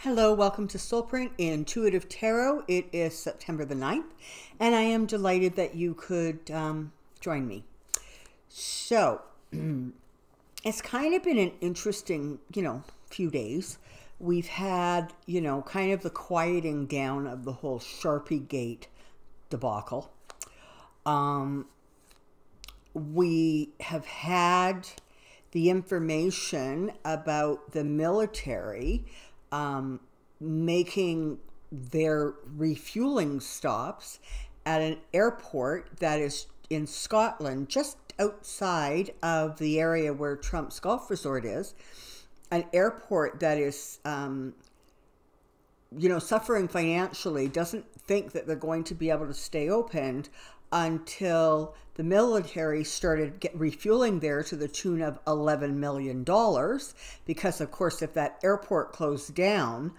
Hello, welcome to Soulprint Intuitive Tarot. It is September the 9th, and I am delighted that you could join me. So, it's kind of been an interesting, few days. We've had, kind of the quieting down of the whole Sharpie Gate debacle. We have had the information about the military making their refueling stops at an airport that is in Scotland, just outside of the area where Trump's golf resort is, an airport that is, suffering financially, doesn't think that they're going to be able to stay opened until the military started refueling there to the tune of $11 million. Because, of course, if that airport closed down,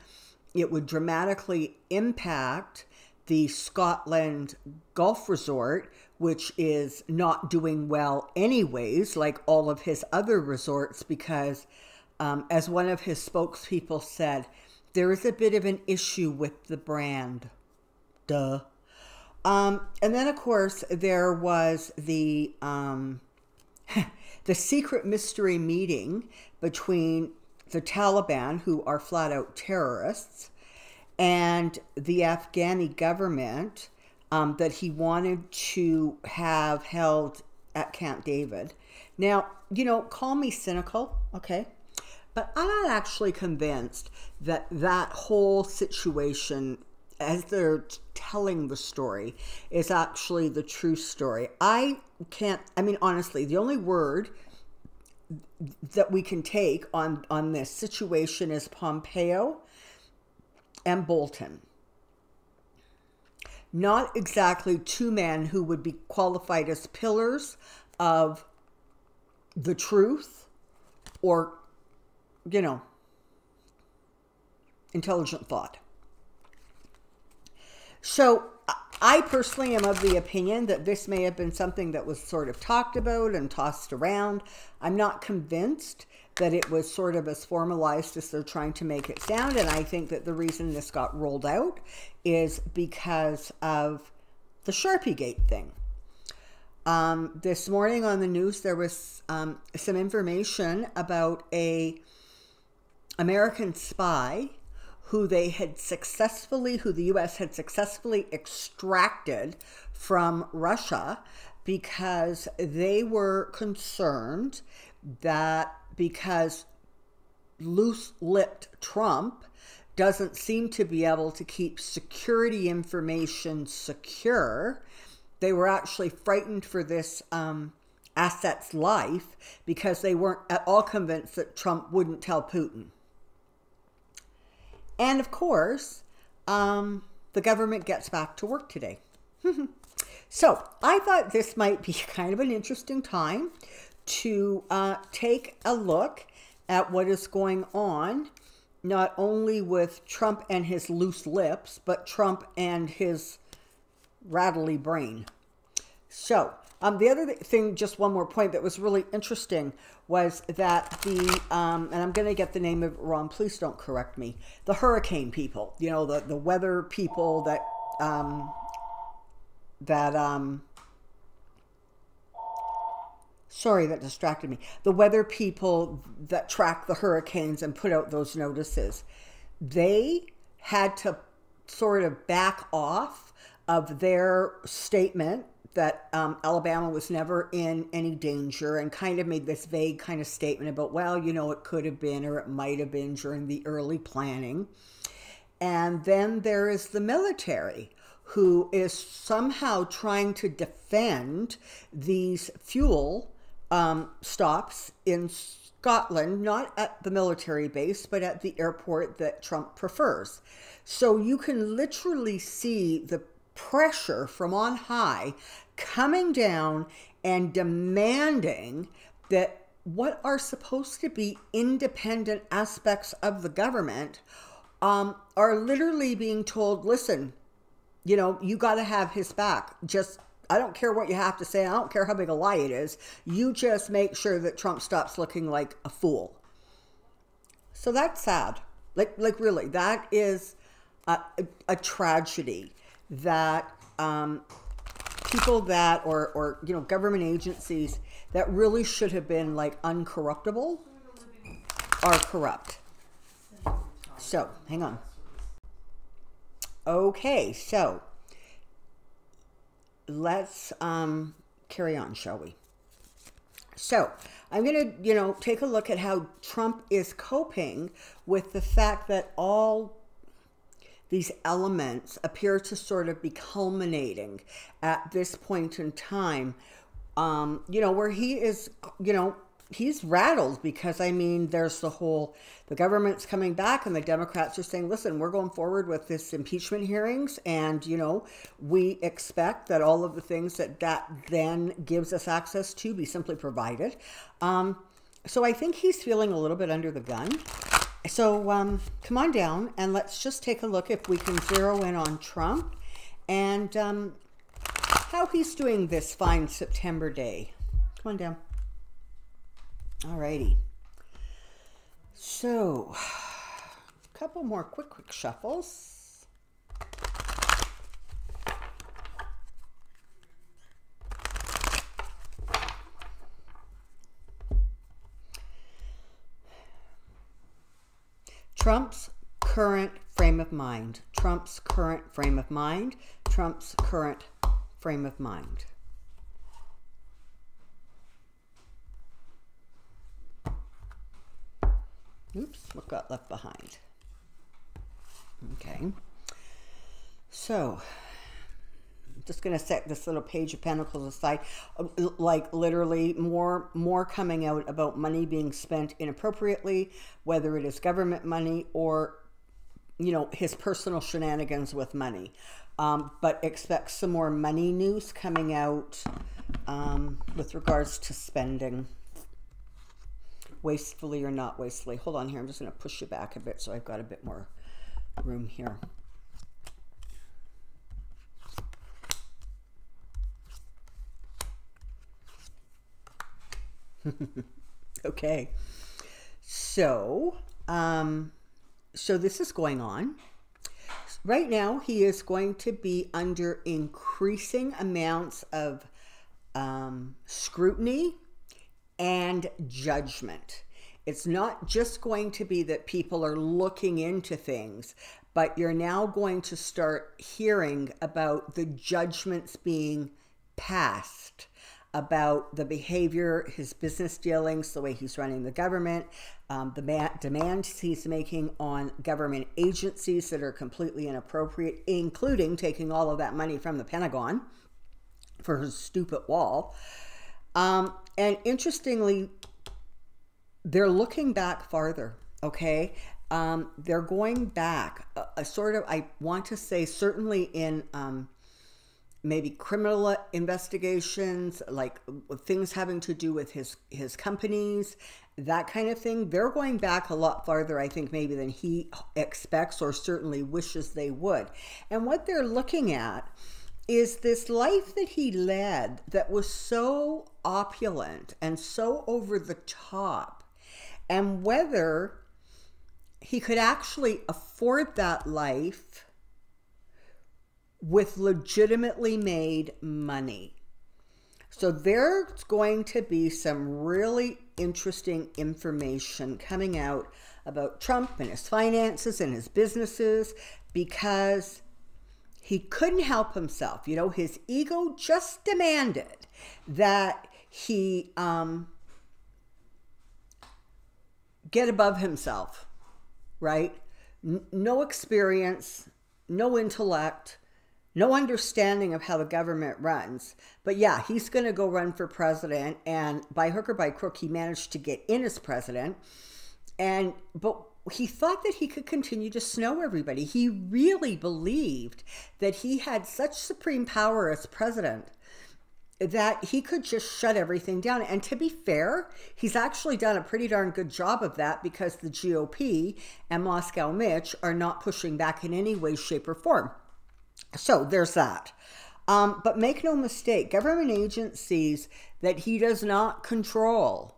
it would dramatically impact the Scotland golf resort, which is not doing well anyways, like all of his other resorts, because as one of his spokespeople said, there is a bit of an issue with the brand. Duh. And then, of course, there was the the secret mystery meeting between the Taliban, who are flat-out terrorists, and the Afghani government that he wanted to have held at Camp David. Now, call me cynical, okay? But I'm not actually convinced that that whole situation, as they're telling the story, is actually the true story. Honestly, the only word that we can take on this situation is Pompeo and Bolton. Not exactly two men who would be qualified as pillars of the truth or, intelligent thought. So I personally am of the opinion that this may have been something that was sort of talked about and tossed around. I'm not convinced that it was sort of as formalized as they're trying to make it sound. And I think that the reason this got rolled out is because of the Sharpie Gate thing. This morning on the news, there was some information about a American spy who the U.S. had successfully extracted from Russia, because they were concerned that because loose-lipped Trump doesn't seem to be able to keep security information secure, they were actually frightened for this asset's life, because they weren't at all convinced that Trump wouldn't tell Putin. And of course, the government gets back to work today. So I thought this might be kind of an interesting time to take a look at what is going on, not only with Trump and his loose lips, but Trump and his rattly brain. So the other thing, just one more point that was really interesting, was that the, and I'm going to get the name of it wrong, please don't correct me, the hurricane people, the weather people that, sorry, that distracted me. The weather people that track the hurricanes and put out those notices, they had to sort of back off of their statement that Alabama was never in any danger, and kind of made this vague kind of statement about, well, it could have been, or it might have been during the early planning. And then there is the military, who is somehow trying to defend these fuel stops in Scotland, not at the military base, but at the airport that Trump prefers. So you can literally see the pressure from on high coming down and demanding that what are supposed to be independent aspects of the government are literally being told, listen, you got to have his back. Just, I don't care what you have to say. I don't care how big a lie it is. You just make sure that Trump stops looking like a fool. So that's sad. Like really, that is a tragedy that people that, or you know, government agencies that really should have been like uncorruptible are corrupt. So, hang on. Okay, so let's carry on, shall we? So, I'm going to, you know, take a look at how Trump is coping with the fact that all these elements appear to sort of be culminating at this point in time, you know, where he is, you know, he's rattled because, I mean, there's the government's coming back and the Democrats are saying, listen, we're going forward with this impeachment hearings. And, you know, we expect that all of the things that then gives us access to be simply provided. So I think he's feeling a little bit under the gun. So come on down and let's just take a look if we can zero in on Trump and how he's doing this fine September day. Come on down. Alrighty. So, a couple more quick shuffles. Trump's current frame of mind. Trump's current frame of mind. Trump's current frame of mind. Oops, what got left behind? Okay. So, I'm just going to set this little page of Pentacles aside. Like literally more coming out about money being spent inappropriately, whether it is government money or, you know, his personal shenanigans with money. But expect some more money news coming out with regards to spending. Wastefully or not wastefully. Hold on here. I'm just going to push you back a bit so I've got a bit more room here. Okay. So, so this is going on. Right now, he is going to be under increasing amounts of scrutiny and judgment. It's not just going to be that people are looking into things, but you're now going to start hearing about the judgments being passed about the behavior, his business dealings, the way he's running the government, the demands he's making on government agencies that are completely inappropriate, including taking all of that money from the Pentagon for his stupid wall. And interestingly, they're looking back farther, okay? They're going back, sort of, I want to say, certainly in maybe criminal investigations, like things having to do with his companies, that kind of thing. They're going back a lot farther, I think, maybe than he expects or certainly wishes they would. And what they're looking at is this life that he led that was so opulent and so over the top, and whether he could actually afford that life with legitimately made money. So there's going to be some really interesting information coming out about Trump and his finances and his businesses, because he couldn't help himself. You know, his ego just demanded that he get above himself, right? No experience, no intellect, no understanding of how the government runs. But yeah, he's going to go run for president, and by hook or by crook, he managed to get in as president. But he thought that he could continue to snow everybody. He really believed that he had such supreme power as president that he could just shut everything down. And to be fair, he's actually done a pretty darn good job of that, because the GOP and Moscow Mitch are not pushing back in any way, shape, or form. So there's that. But make no mistake, government agencies that he does not control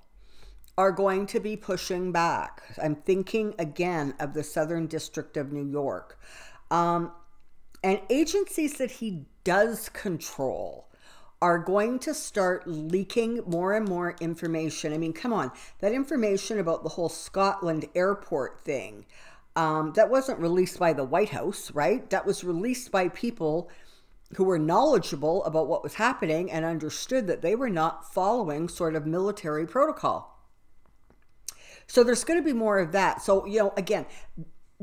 are going to be pushing back. I'm thinking again of the Southern District of New York. And agencies that he does control are going to start leaking more and more information. I mean, come on, that information about the whole Scotland airport thing, that wasn't released by the White House, right? That was released by people who were knowledgeable about what was happening and understood that they were not following sort of military protocol. So there's going to be more of that. So, you know, again,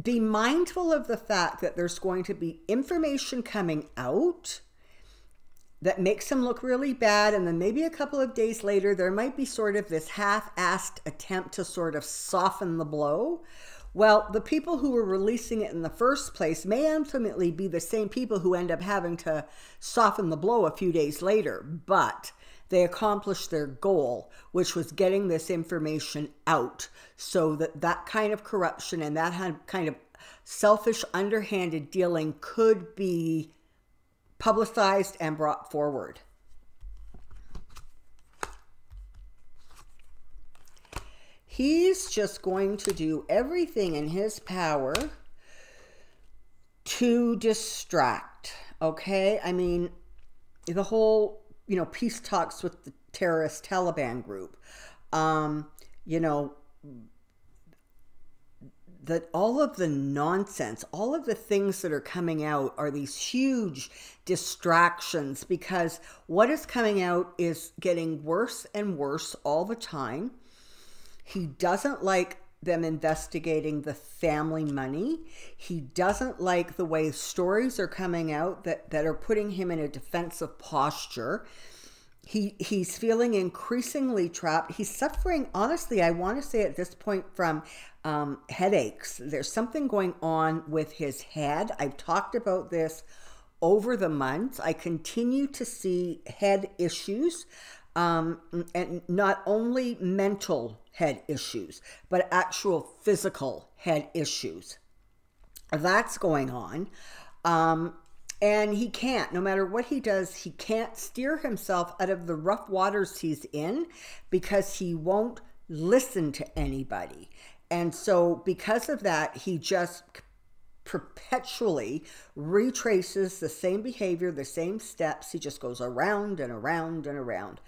be mindful of the fact that there's going to be information coming out that makes him look really bad. And then maybe a couple of days later, there might be sort of this half-assed attempt to sort of soften the blow. Well, the people who were releasing it in the first place may ultimately be the same people who end up having to soften the blow a few days later. But they accomplished their goal, which was getting this information out so that that kind of corruption and that kind of selfish, underhanded dealing could be publicized and brought forward. He's just going to do everything in his power to distract, okay? I mean, the whole, you know, peace talks with the terrorist Taliban group, you know, that all of the nonsense, all of the things that are coming out are these huge distractions, because what is coming out is getting worse and worse all the time. He doesn't like them investigating the family money. He doesn't like the way stories are coming out that are putting him in a defensive posture. He's feeling increasingly trapped. He's suffering, honestly, I want to say at this point, from headaches. There's something going on with his head. I've talked about this over the months. I continue to see head issues, and not only mental head issues, but actual physical head issues. That's going on. And he can't, no matter what he does, he can't steer himself out of the rough waters he's in, because he won't listen to anybody. And so because of that, he just perpetually retraces the same behavior, the same steps. He just goes around and around and around.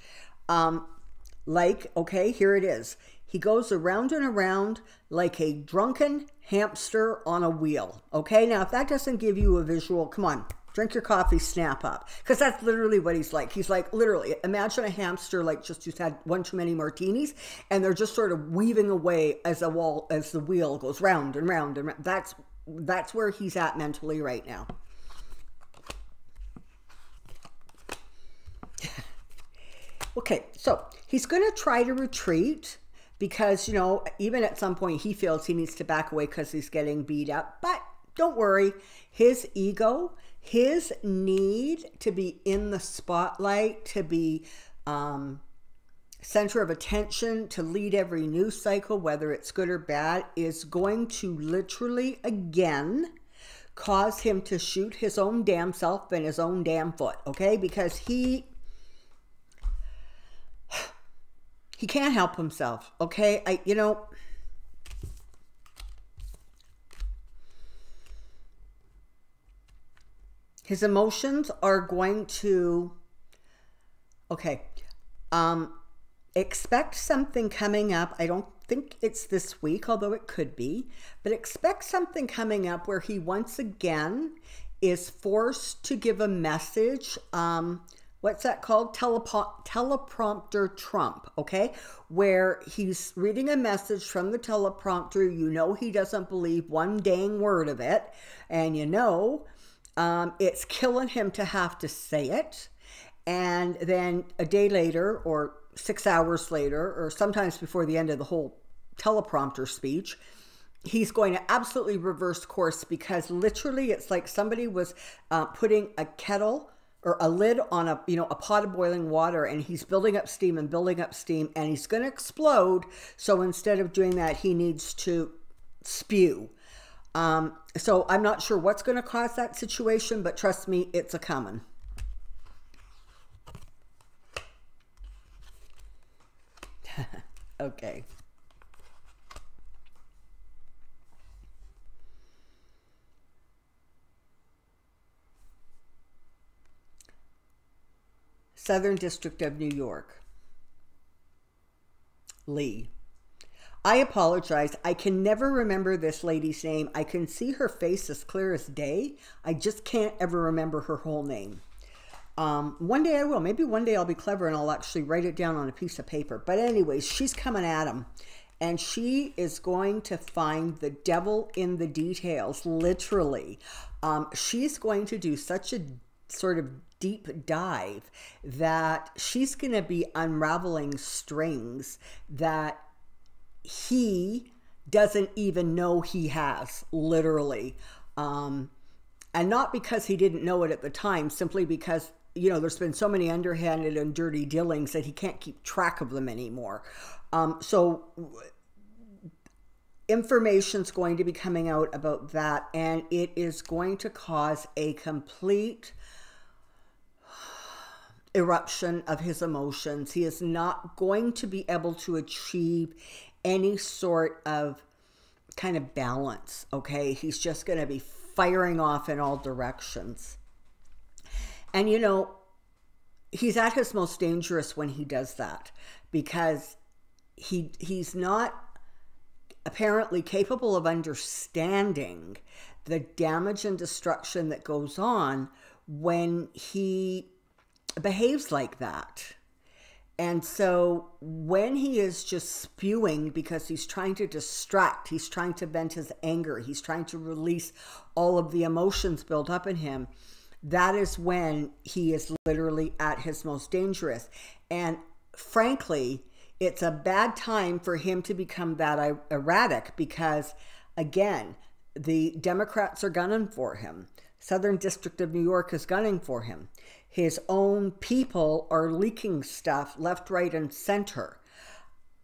Like, okay, here it is. He goes around and around like a drunken hamster on a wheel. Okay, now if that doesn't give you a visual, come on, drink your coffee, snap up. Because that's literally what he's like. He's like, literally, imagine a hamster like just who's had one too many martinis, and they're just sort of weaving away as the wheel goes round and round and round. That's where he's at mentally right now. Okay, so he's going to try to retreat, because, you know, even at some point he feels he needs to back away because he's getting beat up. But don't worry, his ego, his need to be in the spotlight, to be center of attention, to lead every news cycle, whether it's good or bad, is going to literally, again, cause him to shoot his own damn self in his own damn foot, okay? Because he can't help himself, okay? You know, his emotions are going to, okay, expect something coming up. I don't think it's this week, although it could be, but expect something coming up where he once again is forced to give a message. What's that called? Teleprompter Trump, okay? Where he's reading a message from the teleprompter. You know he doesn't believe one dang word of it. And you know it's killing him to have to say it. And then a day later, or 6 hours later, or sometimes before the end of the whole teleprompter speech, he's going to absolutely reverse course, because literally it's like somebody was putting a kettle or a lid on a, you know, a pot of boiling water, and he's building up steam and building up steam, and he's going to explode. So instead of doing that, he needs to spew. So I'm not sure what's going to cause that situation, but trust me, it's a coming. Okay. Southern District of New York. Lee. I apologize. I can never remember this lady's name. I can see her face as clear as day. I just can't ever remember her whole name. One day I will. Maybe one day I'll be clever and I'll actually write it down on a piece of paper. But anyways, she's coming at him. And she is going to find the devil in the details, literally. She's going to do such a sort of deep dive that she's going to be unraveling strings that he doesn't even know he has, literally. And not because he didn't know it at the time, simply because, you know, there's been so many underhanded and dirty dealings that he can't keep track of them anymore. So information's going to be coming out about that, and it is going to cause a complete eruption of his emotions. He is not going to be able to achieve any sort of kind of balance, okay? He's just going to be firing off in all directions. And, you know, he's at his most dangerous when he does that, because he's not apparently capable of understanding the damage and destruction that goes on when he behaves like that. And so when he is just spewing because he's trying to distract, he's trying to vent his anger, he's trying to release all of the emotions built up in him, that is when he is literally at his most dangerous. And frankly, it's a bad time for him to become that erratic, because again, the Democrats are gunning for him. Southern District of New York is gunning for him. His own people are leaking stuff left, right, and center.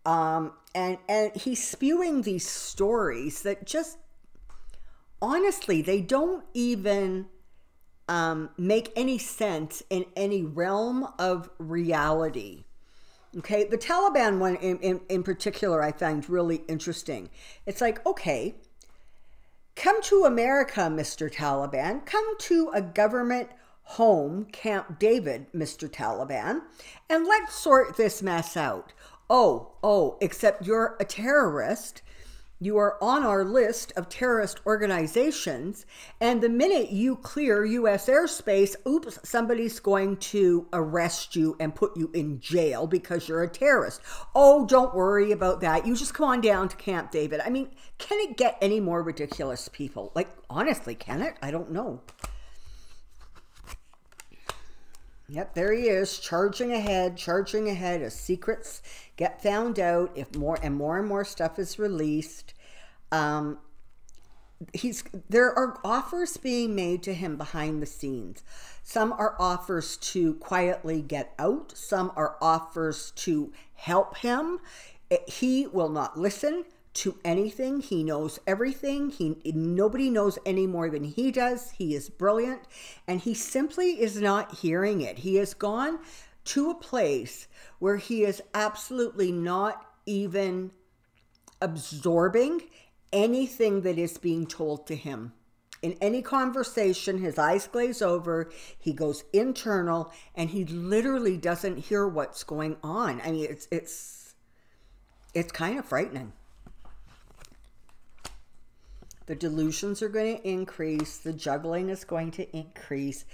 And he's spewing these stories that just, honestly, they don't even make any sense in any realm of reality. Okay, the Taliban one in particular I find really interesting. It's like, okay, come to America, Mr. Taliban. Come to a government home, Camp David, Mr. Taliban, and let's sort this mess out. Oh, except you're a terrorist. You are on our list of terrorist organizations, and the minute you clear U.S. airspace, oops, somebody's going to arrest you and put you in jail because you're a terrorist. Oh, don't worry about that. You just come on down to Camp David. I mean, can it get any more ridiculous, people? Like, honestly, can it? I don't know. Yep, there he is, charging ahead as secrets get found out, if more and more stuff is released. There are offers being made to him behind the scenes. Some are offers to quietly get out. Some are offers to help him. He will not listen to anything. He knows everything. Nobody knows any more than he does. He is brilliant, and he simply is not hearing it. He has gone to a place where he is absolutely not even absorbing anything that is being told to him. In any conversation, his eyes glaze over, he goes internal, and he literally doesn't hear what's going on. I mean, it's kind of frightening. The delusions are going to increase. The juggling is going to increase.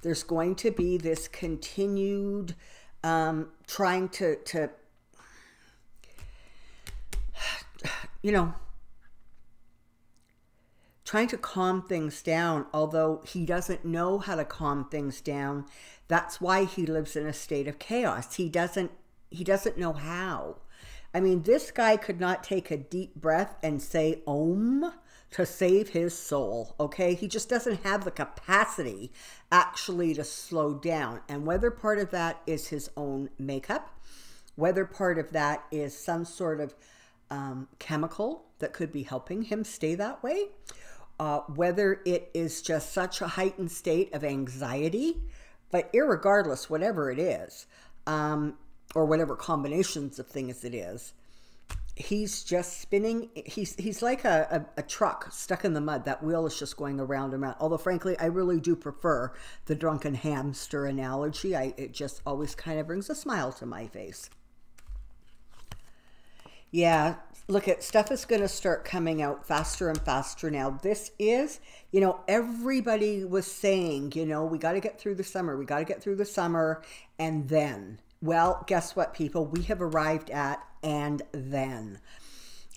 There's going to be this continued trying to trying to calm things down, although he doesn't know how to calm things down. That's why he lives in a state of chaos. He doesn't know how. I mean, this guy could not take a deep breath and say Om to save his soul, okay? He just doesn't have the capacity actually to slow down. And whether part of that is his own makeup, whether part of that is some sort of chemical that could be helping him stay that way, whether it is just such a heightened state of anxiety, but irregardless, whatever it is, or whatever combinations of things it is, he's just spinning. He's like a truck stuck in the mud. That wheel is just going around and around. Although, frankly, I really do prefer the drunken hamster analogy. It just always kind of brings a smile to my face. Yeah, look, stuff is going to start coming out faster and faster now. This is, you know, everybody was saying, you know, we got to get through the summer. We got to get through the summer. And then, well, guess what, people? We have arrived at and then.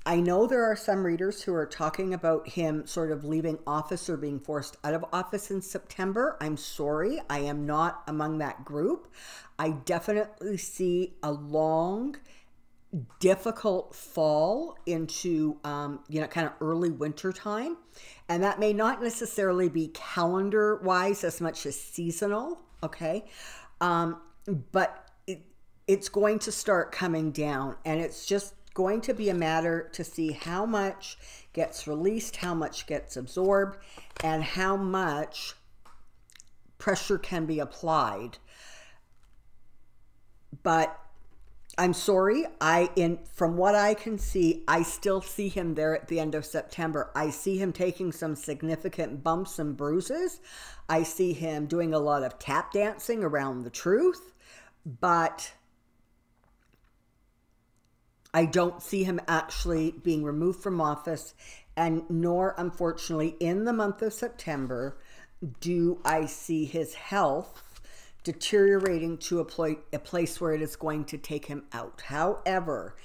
I know there are some readers who are talking about him sort of leaving office or being forced out of office in September. I'm sorry, I am not among that group. I definitely see a long, difficult fall into, you know, kind of early winter time. And that may not necessarily be calendar-wise as much as seasonal, okay? But it's going to start coming down, and it's just going to be a matter to see how much gets released, how much gets absorbed, and how much pressure can be applied. But I'm sorry, from what I can see, I still see him there at the end of September. I see him taking some significant bumps and bruises. I see him doing a lot of tap dancing around the truth, but I don't see him actually being removed from office, and nor, unfortunately, in the month of September, do I see his health deteriorating to a place where it is going to take him out. However,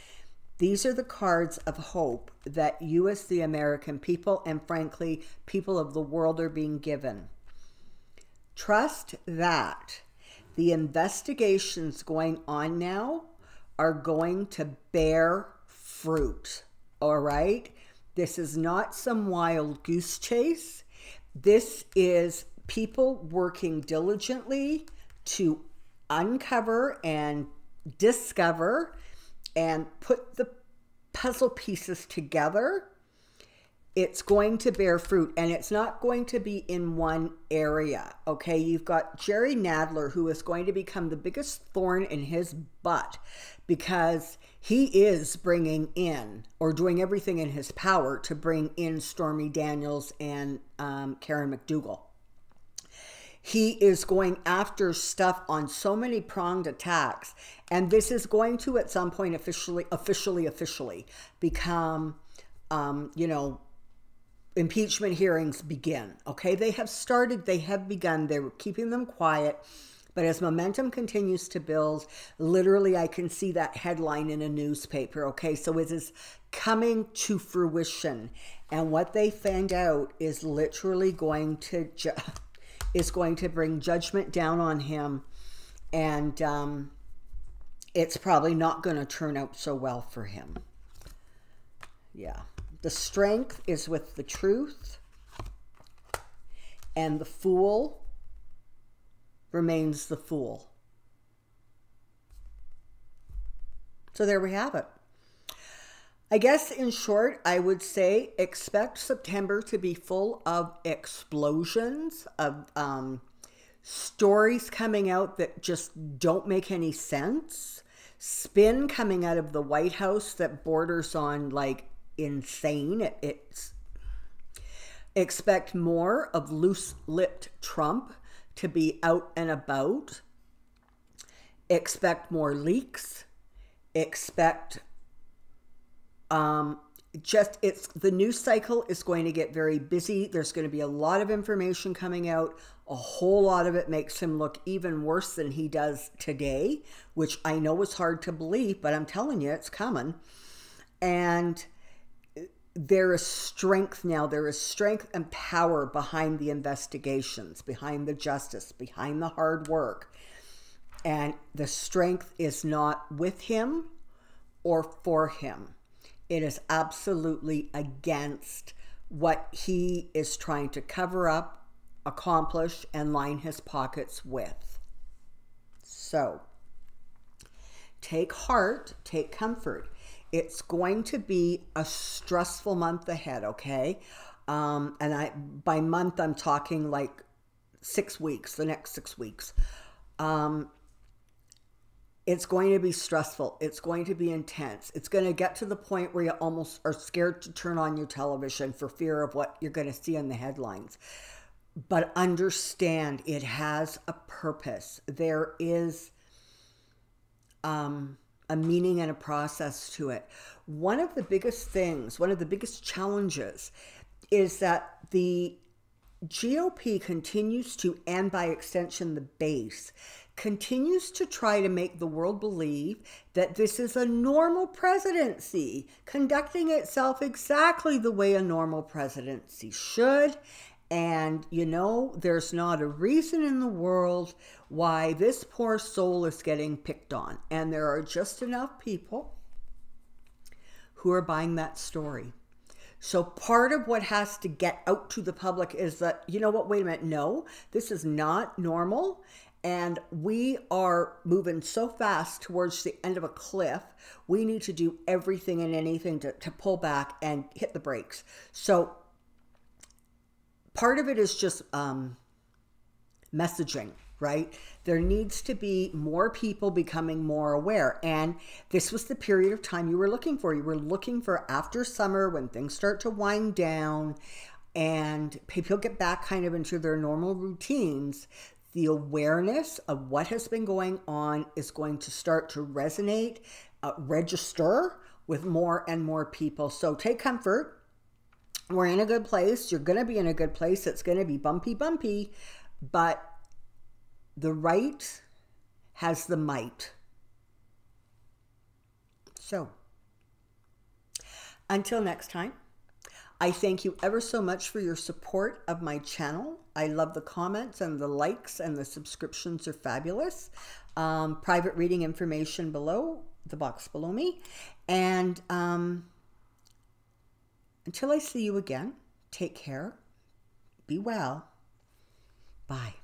these are the cards of hope that you as the American people, and frankly, people of the world, are being given. Trust that the investigations going on now are going to bear fruit, all right? This is not some wild goose chase. This is people working diligently to uncover and discover and put the puzzle pieces together. It's going to bear fruit, and it's not going to be in one area, okay? You've got Jerry Nadler, who is going to become the biggest thorn in his butt because he is bringing in, or doing everything in his power to bring in, Stormy Daniels and Karen McDougal. He is going after stuff on so many pronged attacks, and this is going to at some point officially become, you know, impeachment hearings begin, okay? They have started, they have begun, they're keeping them quiet, but as momentum continues to build, literally I can see that headline in a newspaper, okay? So it is coming to fruition, and what they found out is literally going to bring judgment down on him, and it's probably not going to turn out so well for him. Yeah. The strength is with the truth, and the fool remains the fool. So there we have it. I guess in short, I would say expect September to be full of explosions, of stories coming out that just don't make any sense, spin coming out of the White House that borders on like insane. Expect more of loose-lipped Trump to be out and about. Expect more leaks. Expect the news cycle is going to get very busy. There's going to be a lot of information coming out. A whole lot of it makes him look even worse than he does today, which I know is hard to believe, but I'm telling you, it's coming. And there is strength now. There is strength and power behind the investigations, behind the justice, behind the hard work. And the strength is not with him or for him. It is absolutely against what he is trying to cover up, accomplish, and line his pockets with. So, take heart, take comfort. It's going to be a stressful month ahead, okay? And by month, I'm talking like 6 weeks, the next 6 weeks. It's going to be stressful. It's going to be intense. It's going to get to the point where you almost are scared to turn on your television for fear of what you're going to see in the headlines. But understand it has a purpose. There is a meaning and a process to it. One of the biggest things, one of the biggest challenges is that the GOP continues to, and by extension the base, continues to try to make the world believe that this is a normal presidency, conducting itself exactly the way a normal presidency should. And, you know, there's not a reason in the world why this poor soul is getting picked on. And there are just enough people who are buying that story. So part of what has to get out to the public is that, you know what, wait a minute, no, this is not normal. And we are moving so fast towards the end of a cliff. We need to do everything and anything to pull back and hit the brakes. So part of it is just messaging, right? There needs to be more people becoming more aware. And this was the period of time you were looking for. You were looking for after summer, when things start to wind down and people get back kind of into their normal routines. The awareness of what has been going on is going to start to resonate, register with more and more people. So take comfort. We're in a good place. You're going to be in a good place. It's going to be bumpy, but the right has the might. So until next time, I thank you ever so much for your support of my channel. I love the comments and the likes, and the subscriptions are fabulous. Private reading information below, the box below me. And until I see you again, take care, be well, bye.